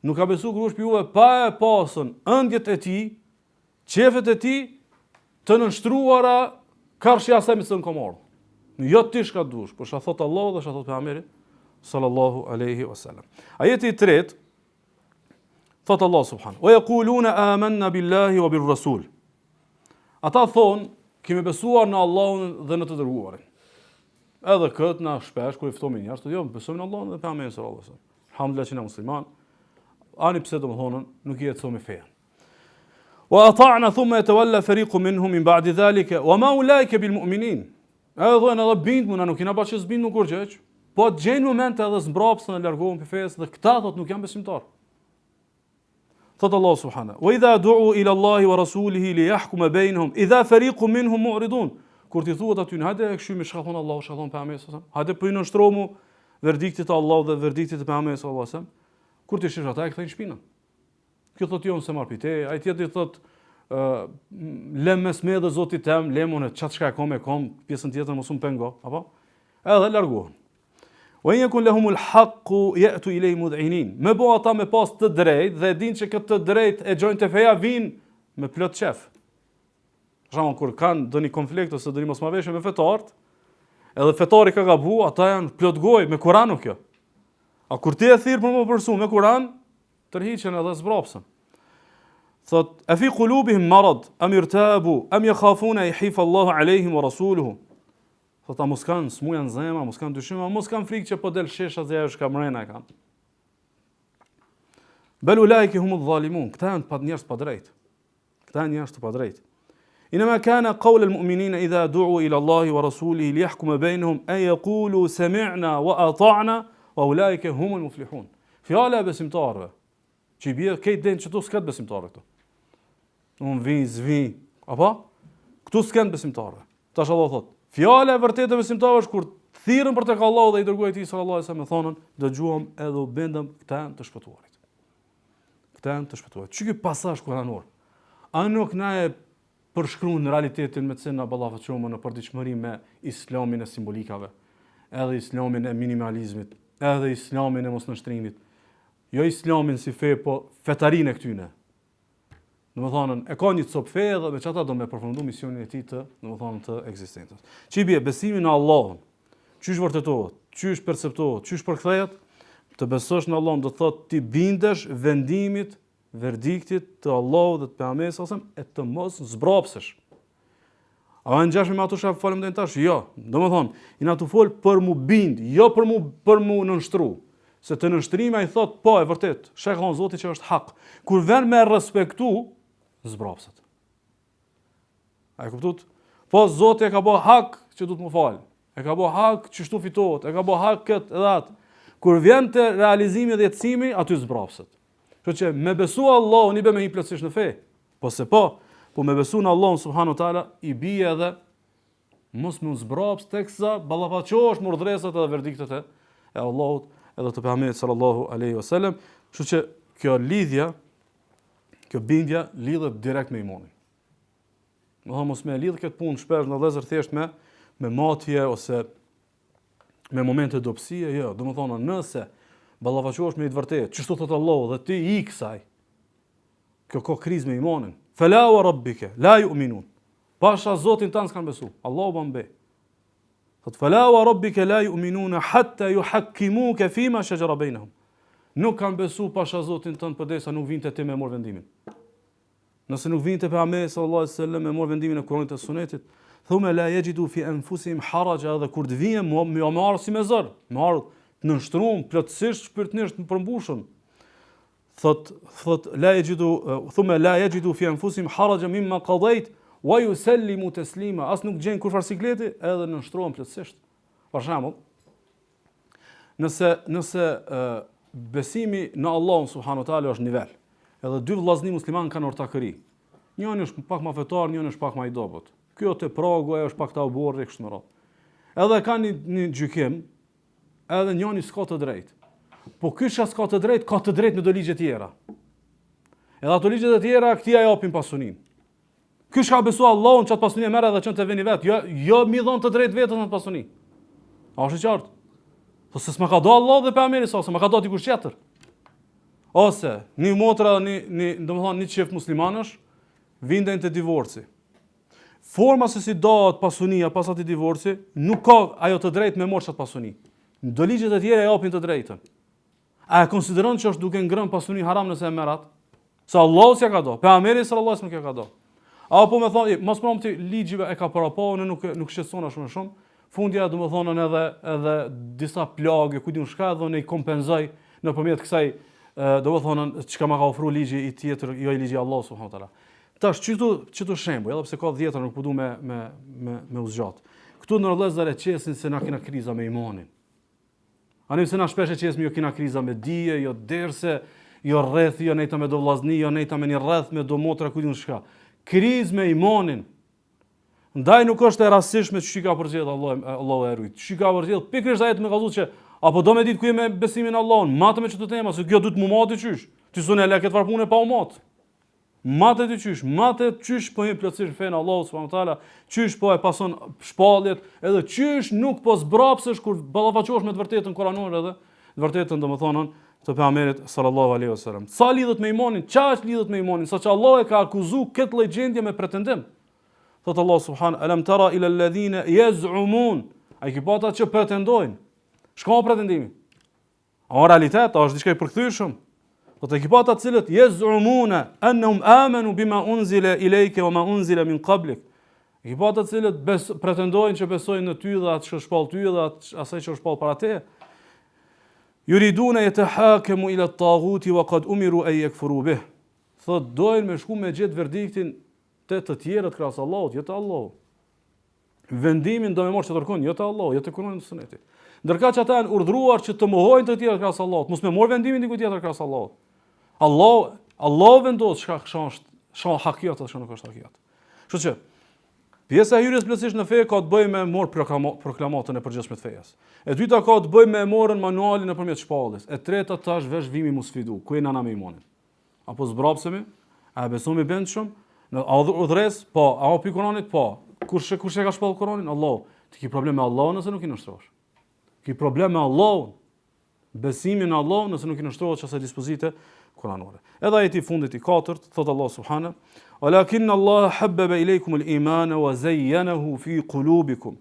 Nuk ka besu kush për juve pa e pasën ëndjet e tij, qefet e tij të nënshtruara karshi asaj me sën komor. Në jo ti shka dush, por shka thot Allah dhe shka thot pejgamberi sallallahu alaihi wasallam. Ajeti i tretë thot Allah subhanahu wa yaquluna amanna billahi wa bir rasul. Ata thon, kemi besuar në Allahun dhe në të dërguarin. Edhe këtë na shpesh kur i ftohemi njerëz, jo, besojmë në Allahun dhe pejgamberin sallallahu alaihi wasallam. Alhamdulillah që na musliman. Ani pse domethënë nuk i jetësojmë fenë. وأطعنا ثم يتولى فريق منهم من بعد ذلك وما أولئك بالمؤمنين. Edhe në bind mund nuk kena bashkë bind nuk kurrë, po të gjejnë momente edhe zmbrapsën e largohen për fesë dhe këta thot nuk janë besimtar. Thot Allah subhanahu wa idha du'u ila Allahi wa rasulihi li yahkuma bainahum idha fariqun minhum mu'ridun. Kur ti thuat aty hajde e këshymi shka thon Allahu, shka thon pejgamberi sallallahu alajhi wasallam. Hajde po i nënshtromu verdiktit të Allahut dhe verdiktit të pejgamberit sallallahu alajhi wasallam. Kur ti shish ata e kthejnë shpinën. Kjo thot jo se marr pite, ai tjetri thot lem mes me dhe Zotit tem, lemon e çka e kom, pjesën tjetër mos un pengo, apo? Edhe largohen. Wa yakun lahumul haqqu ya'tu ilayhi mud'inin. Me bo ata me pas të drejtë dhe din që këtë drejt e gjojnë te feja vin me plot qef. Për shembull kur kanë doni konflikt ose doni mosmarrëveshje me fetarët, edhe fetari ka gabu, ata janë plot gojë me Kur'an kjo. A kur ti e thirr për më përsu me Kur'an, tërhiqen edhe zbrapsën. Thot, a fi qulubihim marad, am irtabu, am yakhafuna yahifa Allahu alehim wa rasuluhu. Thot, a mos kanë smuja në zemra, mos kanë dyshim, a mos kanë frikë që po del shesha dhe ajo shka mrena e kanë. Bel ulaika humudh zalimun, këta janë pa njerëz pa drejt. Këta janë njerëz të pa drejt. Inma kana qawl almu'minina idha du'u ila Allahi wa rasulihi liyahkuma bainahum an yaqulu sami'na wa ata'na wa ulaika humul muflihun. Fjala e besimtarëve, që i bie këtë den që tu s'kat besimtarë këtu. Unë zvi, apo? Këtu s'kan besimtarë. Tash Allah thot, fjala e vërtetë e besimtarëve është kur thirrën për tek Allahu dhe i dërguari i tij sallallahu alajhi wasallam me thonën, dëgjuam edhe u bendëm këta janë të shpëtuarit. Këta janë të shpëtuarit. Çi ky pasazh kuranor? A nuk na e përshkruan në realitetin me të na ballafaqomë në përditshmëri me islamin e simbolikave, edhe islamin e minimalizmit, edhe islamin e mosnështrimit. Jo islamin si fe, po fetarinë e këtyne. Domethënë, e ka një copë fe dhe me çata do me përfundu misionin e tij të, domethënë, të ekzistencës. Çi bie besimi në Allahun. Çish vërtetohet, çish perceptohet, çish përkthehet, të besosh në Allahun do të thotë ti bindesh vendimit, verdiktit të Allahut dhe të pejgamberit sallallahu alajhi wasallam e të mos zbrapsesh. A janë ngjashme me ato që folëm deri tash? Jo. Domethënë, ina tu fol për mu bind, jo për mu nënshtru. Se të nënshtrimi ai thot po, e vërtet, shehon Zoti që është hak. Kur vjen me respektu, zbrapset. A e kuptot? Po Zoti e ka bë hak që du të më fal. E ka bë hak që shtu fitohet, e ka bë hak këtë edhe atë. Kur vjen te realizimi dhe jetësimi, aty zbrapset. Kështu që me besu Allahun i bë me i plotësisht në fe. Po se po me besu në Allahun subhanahu wa taala i bie edhe mos më zbraps teksa ballafaqohesh me urdhresat edhe verdiktet e Allahut edhe të pejgamberit sallallahu alaihi wasallam. Kështu që kjo lidhja, kjo bindja lidhet direkt me imanin. Mos me lidh këtë punë shpesh në vëllezër thjesht me matje ose me momente dobësie, jo, domethënë nëse ballafaqohesh me i vërtet, çështu thot Allahu dhe ti i kësaj. Kjo ka krizë me imanin. Fala wa rabbika la yu'minun. Pasha Zotin tan s'kan besu. Allahu ban be. Thot fala wa rabbika la yu'minuna hatta yuhakkimuka fima shajara bainahum. Nuk kanë besu pasha Zotin tënd përderisa nuk vinte ti me mor vendimin. Nëse nuk vinte pejgamberi sallallahu alaihi wasallam me mor vendimin e Kuranit të Sunetit, thumma la yajidu fi anfusihim haraja, dhe kur të vijnë më marr si me zor, marr të nënshtruar plotësisht shpirtërisht të përmbushur. Thot la yajidu thumma la yajidu fi anfusihim harajan mimma qadayt wa yusallimu taslima. As nuk gjejnë kur farsikleti, edhe nënshtrohen plotësisht. Për shembull, nëse besimi në Allahun subhanahu wa taala është nivel, edhe dy vllazni musliman kanë ortakëri. Njëri është pak më fetar, njëri është pak më i dobët. Ky te pragu, ajo është pak ta burrë kështu më radh. Edhe kanë një gjykim, edhe njëri s'ka të drejtë. Po ky s'ka të drejtë, ka të drejtë në do ligje tjera. Edhe ato ligjet e tjera këtij ja japin pasuninë. Ky s'ka besu Allahun, çat pasuni merr edhe çon te veni vet. Jo mi dhon të drejtë vetën atë pasuni. A është e qartë? Po se s'ma ka do Allah dhe pejgamberi sa, s'ma ka do dikush tjetër. Ose një motra domethënë një çift muslimanësh vindën te divorci. Forma se si dohet pasunia pas atij divorci, nuk ka ajo të drejtë me marrë atë pasuni. Do ligjet e tjera japin të drejtën. A e konsideron që është duke ngrënë pasuni haram nëse e merr atë? Se Allahu s'ja ka do, pejgamberi sallallahu alajhi wasallam ka do. Apo më thonë, mos më ti ligjive e ka parapo, nuk shqetëson as shumë. Fundja domethënë edhe disa plagë, ku diun çka do ne i kompenzoj nëpërmjet kësaj domethënë çka më ka ofruar ligji i tjetër, jo i ligji i Allahut subhanahu wa taala. Tash çtu shembull, edhe pse ka 10 nuk po du me uzgjat. Këtu në rrezare qesin se na kena kriza me imanin. Ani se na shpesh e qesim jo kena kriza me dije, jo derse, jo rreth, jo nejta me do vllazni, jo nejta me një rreth me do motra ku diun çka. Krizë me imanin. Ndaj nuk është e rastishme që ka përgjithë Allahu e rujt. Që ka përgjithë pikërisht ai të më kallzu që apo do me ditë ku je me besimin në Allahun, matë me çdo tema, se kjo duhet mu mati qysh. Ti sonë le këtë farpune pa u mat. Matë ti qysh, matë qysh po i plotësisht fen Allahu subhanahu wa taala, qysh po e pason shpalljet, edhe qysh nuk po zbrapsesh kur ballafaqohesh me të vërtetën kuranore edhe të vërtetën domethënë të pejgamberit sallallahu alaihi wasallam. Sa lidhet me imanin, çfarë lidhet me imanin, saqë Allah e ka akuzuar këtë legjendje me pretendim. Thot Allah subhanahu, alam tara ila alladhina yaz'umun, ai që ata që pretendojnë. Shka pretendimi? A realitet, a është diçka i përkthyeshëm? Thot ai që ata të cilët yaz'umuna annahum amanu bima unzila ilayka wa ma unzila min qablik. Ai që ata të cilët pretendojnë që besojnë në ty dhe atë që shpall ty dhe asaj që shpall para te. Yuriduna yatahakamu ila at-taghuti wa qad umiru an yakfuru bih. Thot dojnë me shku me gjet verdiktin të tjerët krahas Allahut, jo të Allahut. Vendimin do me marrë që të kërkon, jo të Allahut, jo të Kur'anit dhe Sunetit. Ndërka që ata janë urdhruar që të mohojnë të tjerët krahas Allahut, mos me marrë vendimin diku tjetër krahas Allahut. Allah vendos çka është hakikat dhe çka nuk është hakikat. Kështu që pjesa e hyrjes plotësisht në fe ka të bëjë me marrë proklamatën e përgjithshme të fejes. E dyta ka të bëjë me marrën manualin nëpërmjet shpalljes. E treta tash vesh vimi mos sfidu, ku jena na me imanin. Apo zbrapsemi, a besojmë bendshëm? Në udhres, po, a pi Kur'anit, po. Kush e ka shpall Kur'anin? Allah. Ti ke problem me Allahun nëse nuk i nështrohesh. Ke problem me Allahun. Besimin në Allah nëse nuk i nështrohesh asaj dispozite kuranore. Edhe ajeti fundit i 4, thot Allah subhanahu, "Walakin Allah habbaba ilaykum al-iman wa zayyanahu fi qulubikum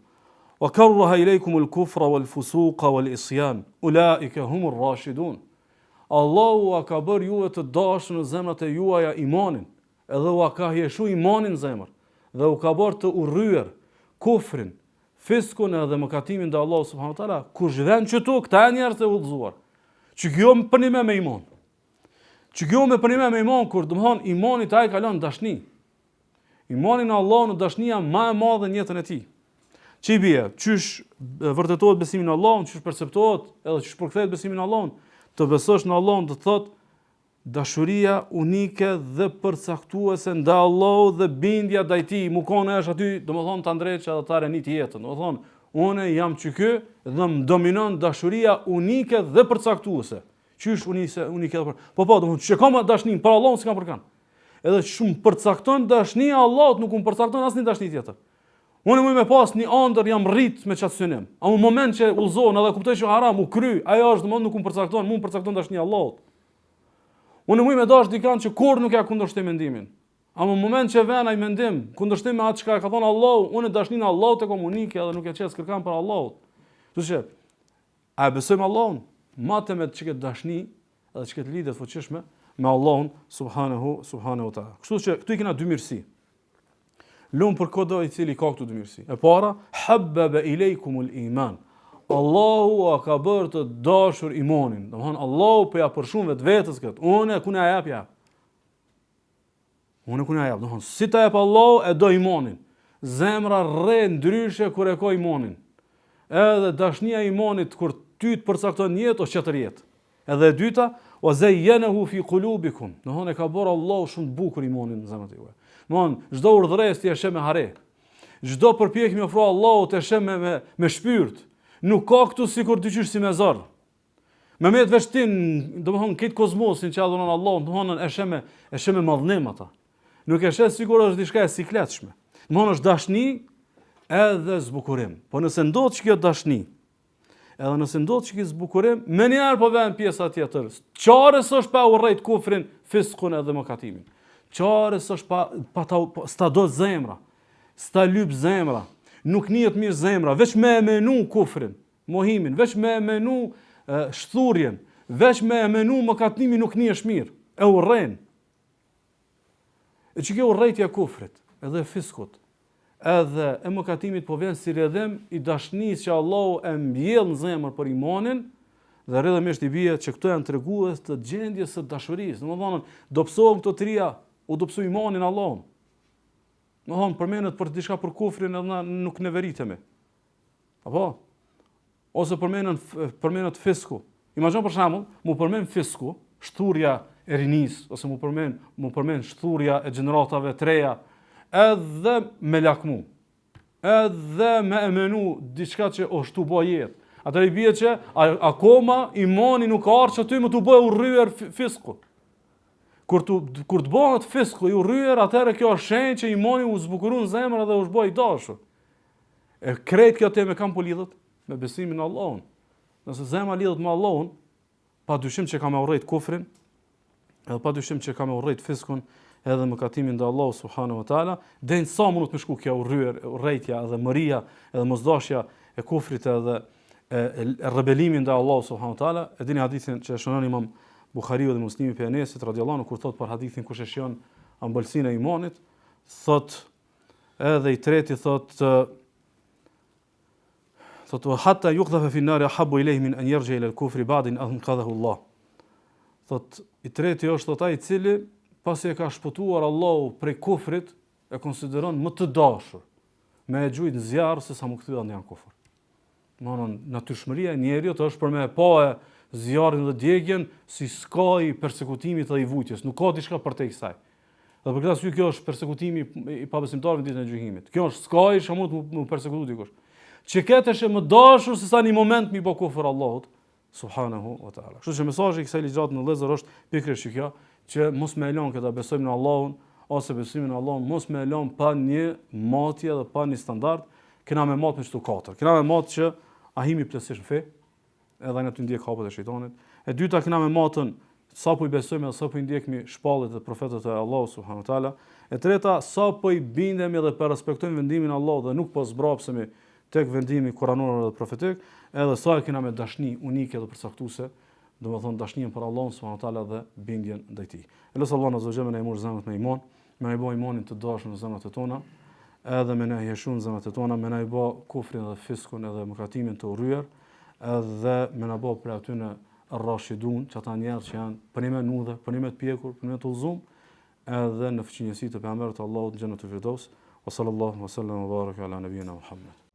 wa karaha ilaykum al-kufra wal-fusuqa wal-isyan. Ulaika humur rashidun." Allahu ka bërë juve të dashur në zemrat e juaja imanin. Edhe u ka hjeshu imanin në zemër, dhe u ka bërë të urryer kufrin, fiskun edhe mëkatimin dhe Allah subhanahu wa taala, kush vjen këtu, këta janë njerëz të udhëzuar. Që kjo më përnime me iman. Që kjo më përnime me iman, kur domthon imani të ai kalon dashni. Imani në Allah në dashnia më e madhe në jetën e tij. Çi bie, çysh vërtetohet besimi në Allah, çysh perceptohet, edhe çysh përkthehet besimi në Allah, të besosh në Allah, do të thotë dashuria unike dhe përcaktuese ndaj Allahut dhe bindja ndaj tij. Mukone është aty, domethënë ta ndreç edhe ta renit jetën. Domethënë, unë jam çky dhe më dominon dashuria unike dhe përcaktuese. Qysh unike dhe po, domethënë çka kam dashnin për Allahun s'kam përkan. Edhe shumë përcakton dashnia e Allahut, nuk përcakton asnjë dashni tjetër. Unë më pas një ëndër jam rrit me çat synim. A në moment që udhzon edhe kuptoj që haram u kry, ajo është domethënë nuk më përcakton, më përcakton dashnia e Allahut. Unë më dash dikant që kur nuk ja kundërshton mendimin. Ama në moment që vjen ai mendim, kundërshtim me atë çka ka thonë Allahu, unë dashninë e Allahut e komunike edhe nuk e çes kërkan për Allahut. Kështu që a besojmë Allahun, matë me çka dashni edhe çka lidhet fuqishme me Allahun subhanahu wa taala. Kështu që këtu i kena dy mirësi. Lum për kodo i cili ka këtu dy mirësi. E para, habbaba ilaykumul iman. Allahu a ka bërë të dashur imanin. Domthon Allahu po ja përshun vetvetes kët. Unë ku na jap ja. Unë ku na jap. Domthon si ta jap Allahu e do imanin. Zemra rre ndryshe kur e ka imanin. Edhe dashnia e imanit kur ty të përcakton jetë ose çetër jetë. Edhe e dyta, wa zayyanahu fi qulubikum. Domthon e ka bërë Allahu shumë të bukur imanin në zemrat juaja. Domthon çdo urdhëres ti e sheh me hare. Çdo përpjekje me ofro Allahut e sheh me shpirt. Nuk ka këtu sikur dyqysh si me zor. Me të veshtin, domthon këtë kozmosin që adhuron Allahun, domthon e sheh me madhnim ata. Nuk e sheh sikur është diçka e sikletshme. Domthon është dashni edhe zbukurim. Po nëse ndodh që kjo dashni, edhe nëse ndodh që kjo zbukurim, më njëherë po vjen pjesa tjetër. Çfarës është pa urrejt kufrin, fiskun edhe mëkatimin. Çfarës është pa sta do zemra, sta lyp zemra, nuk njihet mirë zemra, veç me menu kufrin, mohimin, veç me menu shturjen, veç me menu mëkatimin nuk njihesh mirë. E urren. E që kjo urrejtja kufrit, edhe fiskut, edhe e mëkatimit po vjen si rrjedhim i dashnisë që Allahu e mbjell në zemër për imanin, dhe rrjedhimisht i bie që këto janë tregues të gjendjes së dashurisë. Domethënë, dobësohen këto tria, u dobësoj imanin Allahun. Domethënë, përmendet për diçka për kufrin edhe nuk ne veritemi. Apo? Ose përmendet fisku. Imagjino për shembull, mu përmend fisku, shturja e rinis, ose mu përmend shturja e gjeneratave të reja, edhe me lakmu, edhe me emenu diçka që o shtu bo jetë. Atër i bje që akoma imani nuk ka arë që ty më të bëjë urryer fisku. Kur të bëhet fisku i urryer, atëherë kjo është shenjë që imani u zbukuru në zemër dhe u shboj i dashur. E krejt kjo teme kam po lidhet me besimin në Allahun. Nëse zemra lidhet me Allahun, pa dyshim që ka me urrejt kufrin, edhe pa dyshim që ka me urrejt fiskun, edhe mëkatimin dhe Allahu subhanahu wa taala, dhe në sa mundet me shku kjo urrejtja edhe mëria, edhe mosdashja e kufrit edhe rebelimin dhe Allahu subhanahu wa taala. E dini hadithin që e shënon Imam Buhariu dhe Muslimi për Enesit radhiyallahu anhu kur thot për hadithin kush e shjon ambëlsinë e imanit, thot edhe i treti thot hatta yuqdhafa fi an-nar ahabbu ilayhi min an yarja ila al-kufri ba'da an anqadhahu Allah. Thot i treti është thot ai i cili pasi e ka shpëtuar Allahu prej kufrit, e konsideron më të dashur me e gjujt në zjarë se sa më kthyer në janë kufër. Natyrshmëria e njeriut është për me e pa e zjarrin dhe djegjen si skaj i persekutimit dhe i vujtjes. Nuk ka diçka për te kësaj. Dhe për këtë arsye kjo është persekutimi i pabesimtarëve në ditën e gjykimit. Kjo është skaj që mund të më persekutu dikush. Që këtë është më dashur se sa një moment mi bë kufër Allahut subhanahu wa taala. Kështu që mesazhi i kësaj ligjrate në vëllezër është pikërisht kjo, që mos me elon këta besojmë në Allahun, ose besimin në Allahun, mos me elon pa një matje dhe pa një standard, kena me matë me qëtu 4. Kena me matë që ahimi plesisht në fe, edhe në të ndjek hapët e shejtanit. E dyta, kena me matën sa po i besojmë dhe sa po i ndjekmi shpallit dhe profetët e Allahut subhanahu wa taala. E treta, sa po i bindemi dhe po respektojmë vendimin e Allahut dhe nuk po zbrapsemi tek vendimi kuranor dhe profetik, edhe sa kena me dashni unike dhe përcaktuese, domethënë dashnien për Allahun subhanahu wa taala dhe bindjen ndaj tij. Elos Allahu azza wa jalla na imur zemrat me iman, me na bëj imanin të dashur në zemrat tona, edhe me na jeshun zemrat tona, me na bë kufrin dhe fiskun edhe mëkatimin të urryer, edhe me na bë për aty në rashidun, që ata njerëz që janë për një me nudhe, për një me të pjekur, për një me të udhëzum, edhe në fëqinjësi të pejgamberit të Allahut në xhenetul firdaus. Wa sallallahu wa sallam wa baraka ala nabiyyina Muhammad.